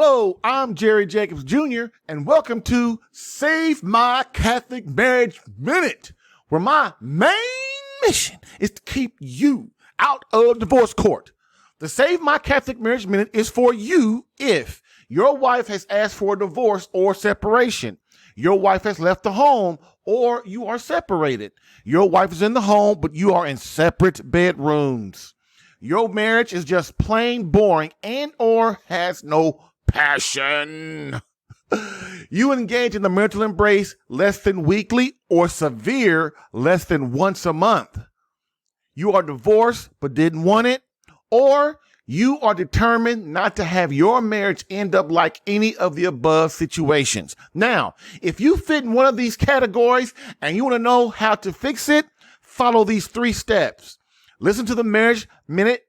Hello, I'm Jerry Jacobs Jr., and welcome to Save My Catholic Marriage Minute, where my main mission is to keep you out of divorce court. The Save My Catholic Marriage Minute is for you if your wife has asked for a divorce or separation, your wife has left the home, or you are separated. Your wife is in the home, but you are in separate bedrooms. Your marriage is just plain boring and or has no passion. You engage in the marital embrace less than weekly or severe less than once a month. You are divorced but didn't want it, or you are determined not to have your marriage end up like any of the above situations. Now, if you fit in one of these categories and you want to know how to fix it, follow these 3 steps. Listen to the Marriage Minute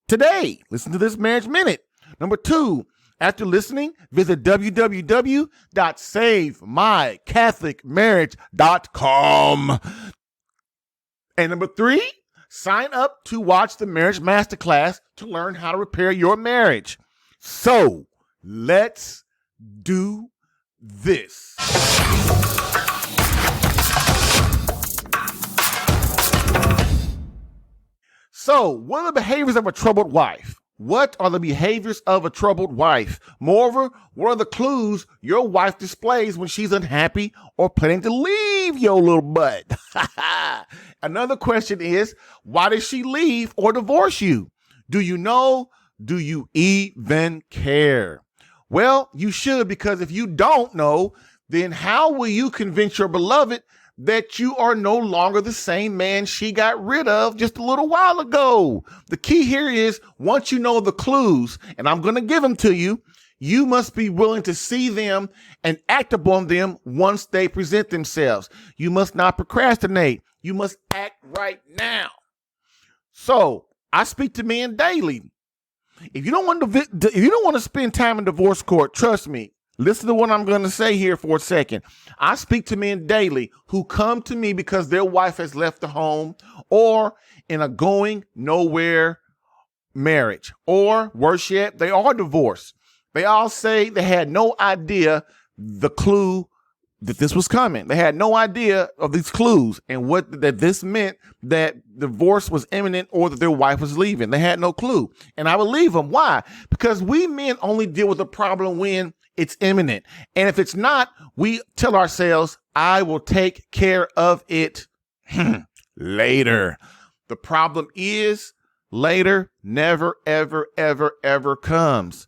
today. Listen to this Marriage Minute. Number 2, after listening, visit www.savemycatholicmarriage.com. And number 3, sign up to watch the Marriage Masterclass to learn how to repair your marriage. So, let's do this. So, what are the behaviors of a troubled wife? What are the behaviors of a troubled wife? Moreover, what are the clues your wife displays when she's unhappy or planning to leave your little butt? Another question is, why does she leave or divorce you? Do you know? Do you even care? Well, you should, because if you don't know, then how will you convince your beloved that you are no longer the same man she got rid of just a little while ago? The key here is, once you know the clues, and I'm going to give them to you, you must be willing to see them and act upon them once they present themselves. You must not procrastinate. You must act right now. So I speak to men daily. If you don't want to spend time in divorce court, trust me. Listen to what I'm going to say here for a second. I speak to men daily who come to me because their wife has left the home or in a going nowhere marriage, or worse yet, they are divorced. They all say they had no idea the clue that this was coming. They had no idea of these clues and what that this meant, that divorce was imminent or that their wife was leaving. They had no clue. And I believe them. Why? Because we men only deal with the problem when it's imminent. And if it's not, we tell ourselves, I will take care of it later. The problem is later never, ever, ever, ever comes.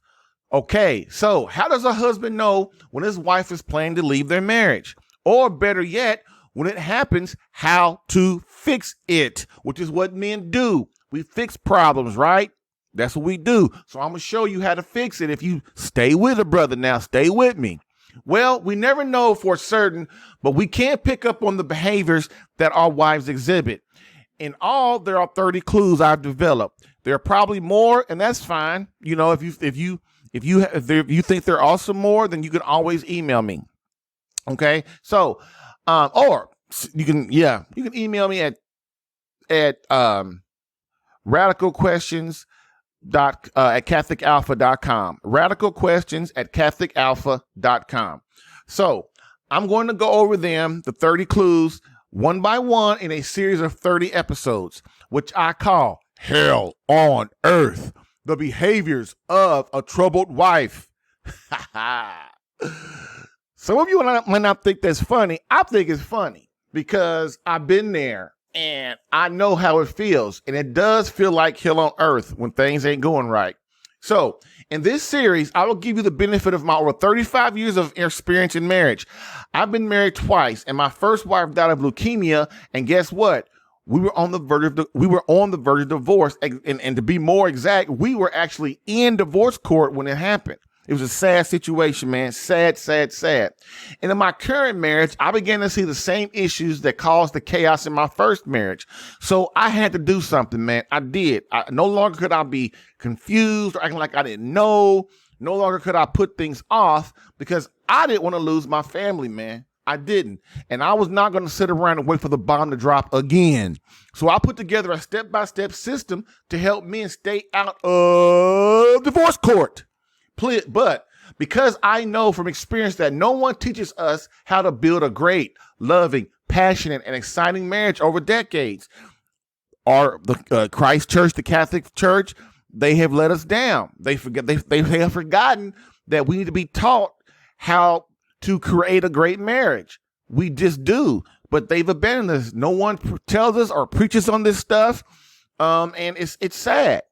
Okay, so how does a husband know when his wife is planning to leave their marriage? Or better yet, when it happens, how to fix it, which is what men do. We fix problems, right? That's what we do. So I'm going to show you how to fix it if you stay with it, brother. Now, stay with me. Well, we never know for certain, but we can pick up on the behaviors that our wives exhibit. In all, there are 30 clues I've developed. There are probably more, and that's fine. You know, if you think there are some more, then you can always email me. Okay. So, or you can email me at radical questions at catholicalpha.com. Radical questions at catholicalpha.com. So I'm going to go over them, the 30 clues, one by one in a series of 30 episodes, which I call Hell on Earth, the behaviors of a troubled wife. Some of you might not think that's funny. I think it's funny because I've been there. And I know how it feels. And it does feel like hell on earth when things ain't going right. So in this series, I will give you the benefit of my over 35 years of experience in marriage. I've been married twice, and my first wife died of leukemia. And guess what? We were on the verge of divorce. And to be more exact, we were actually in divorce court when it happened. It was a sad situation, man. Sad, sad, sad. And in my current marriage, I began to see the same issues that caused the chaos in my first marriage. So I had to do something, man. I did. No longer could I be confused or acting like I didn't know. No longer could I put things off because I didn't want to lose my family, man. I didn't. And I was not going to sit around and wait for the bomb to drop again. So I put together a step-by-step system to help men stay out of divorce court. But Because I know from experience that no one teaches us how to build a great, loving, passionate, and exciting marriage over decades. The Christ Church, the Catholic Church, they have let us down. They have forgotten that we need to be taught how to create a great marriage. We just do, but they've abandoned us. No one tells us or preaches on this stuff, and it's sad.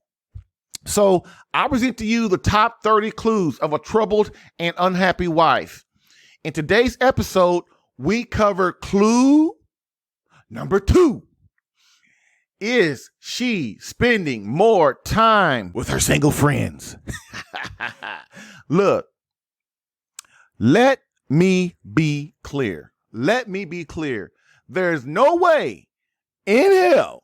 So I present to you the top 30 clues of a troubled and unhappy wife. In today's episode, we cover clue number 2. Is she spending more time with her single friends? Look, let me be clear. There's no way in hell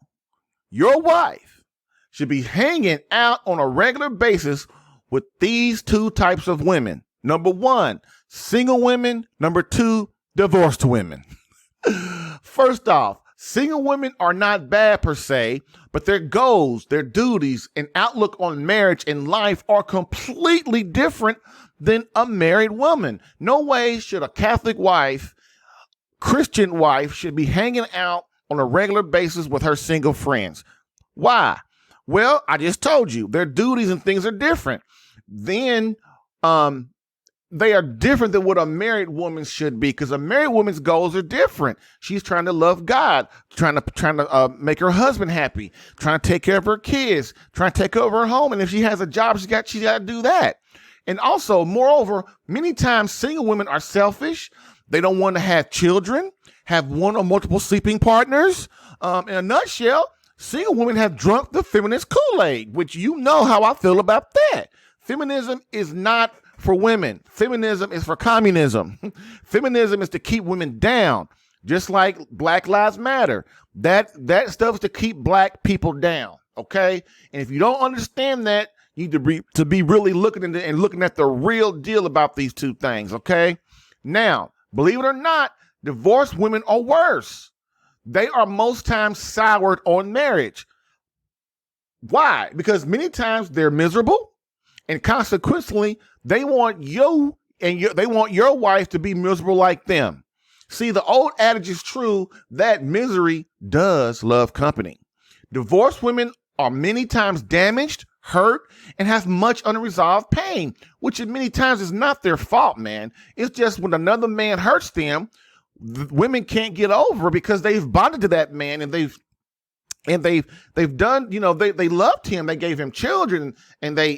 your wife should be hanging out on a regular basis with these 2 types of women. Number 1, single women. Number 2, divorced women. First off, single women are not bad per se, but their goals, their duties, and outlook on marriage and life are completely different than a married woman. No way should a Catholic wife, Christian wife, should be hanging out on a regular basis with her single friends. Why? Well, I just told you, their duties and things are different. Then, they are different than what a married woman should be, because a married woman's goals are different. She's trying to love God, trying to make her husband happy, trying to take care of her kids, trying to take over her home. And if she has a job, she's got to do that. And also, moreover, many times single women are selfish. They don't want to have children, have one or multiple sleeping partners. In a nutshell, single women have drunk the feminist Kool-Aid, which you know how I feel about that. Feminism is not for women. Feminism is for communism. Feminism is to keep women down, just like Black Lives Matter. That stuff is to keep black people down, okay? And if you don't understand that, you need to be really looking at the real deal about these 2 things, okay? Now, believe it or not, divorced women are worse. They are most times soured on marriage. Why? Because many times they're miserable, and consequently, they want you and they want your wife to be miserable like them. See, the old adage is true that misery does love company. Divorced women are many times damaged, hurt, and have much unresolved pain, which many times is not their fault, man. It's just when another man hurts them, the women can't get over because they've bonded to that man, and they've done, they loved him. They gave him children, and they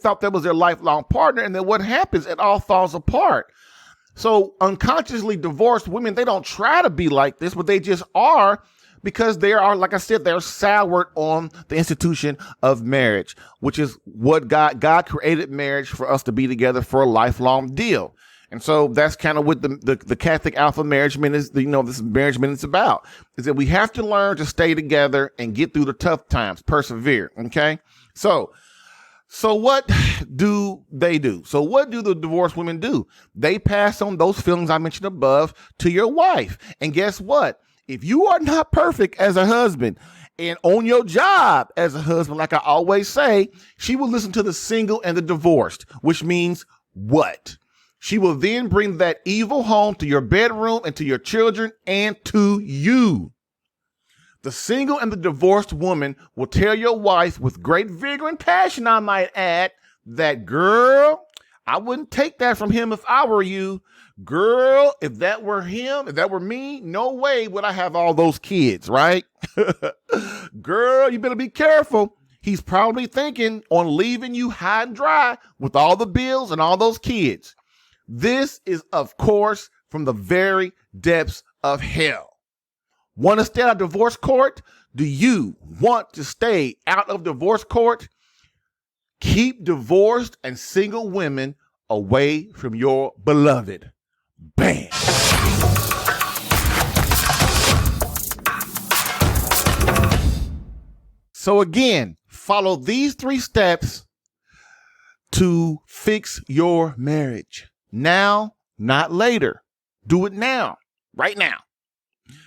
thought that was their lifelong partner. And then what happens? It all falls apart. So unconsciously divorced women, they don't try to be like this, but they just are, because they are, like I said, they're soured on the institution of marriage, which is what God created marriage for us to be together for a lifelong deal. And so that's kind of what the Catholic Alpha Marriage Minute this Marriage Minute is about, is that we have to learn to stay together and get through the tough times, persevere. Okay. So what do they do? So what do the divorced women do? They pass on those feelings I mentioned above to your wife. And guess what? If you are not perfect as a husband and on your job as a husband, like I always say, she will listen to the single and the divorced, which means what? She will then bring that evil home to your bedroom and to your children and to you. The single and the divorced woman will tell your wife with great vigor and passion, I might add, that, girl, I wouldn't take that from him if I were you. Girl, if that were him, if that were me, no way would I have all those kids, right? Girl, you better be careful. He's probably thinking on leaving you high and dry with all the bills and all those kids. This is, of course, from the very depths of hell. Want to stay out of divorce court? Do you want to stay out of divorce court? Keep divorced and single women away from your beloved. Bam. So again, follow these 3 steps to fix your marriage. Now, not later. Do it now, right now.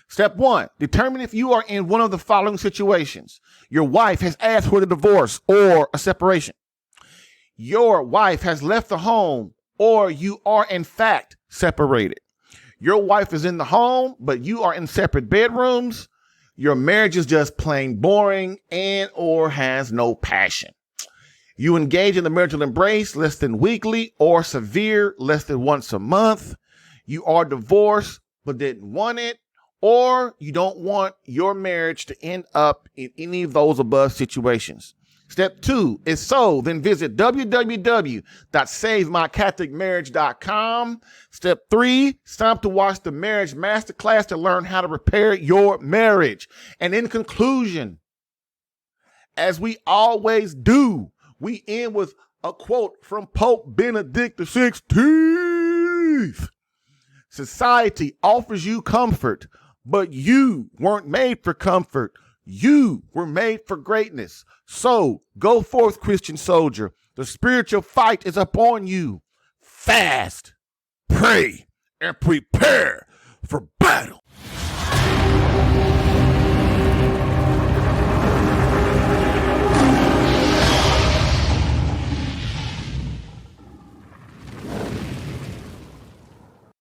Step 1, determine if you are in one of the following situations. Your wife has asked for the divorce or a separation. your wife has left the home or you are in fact separated. Your wife is in the home, but you are in separate bedrooms. Your marriage is just plain boring and or has no passion. You engage in the marital embrace less than weekly or severe less than once a month. You are divorced but didn't want it, or you don't want your marriage to end up in any of those above situations. Step 2 is so, then visit www.savemycatholicmarriage.com. Step 3, sign up to watch the Marriage Masterclass to learn how to repair your marriage. And in conclusion, as we always do, we end with a quote from Pope Benedict XVI. Society offers you comfort, but you weren't made for comfort. You were made for greatness. So go forth, Christian soldier. The spiritual fight is upon you. Fast, pray, and prepare for battle.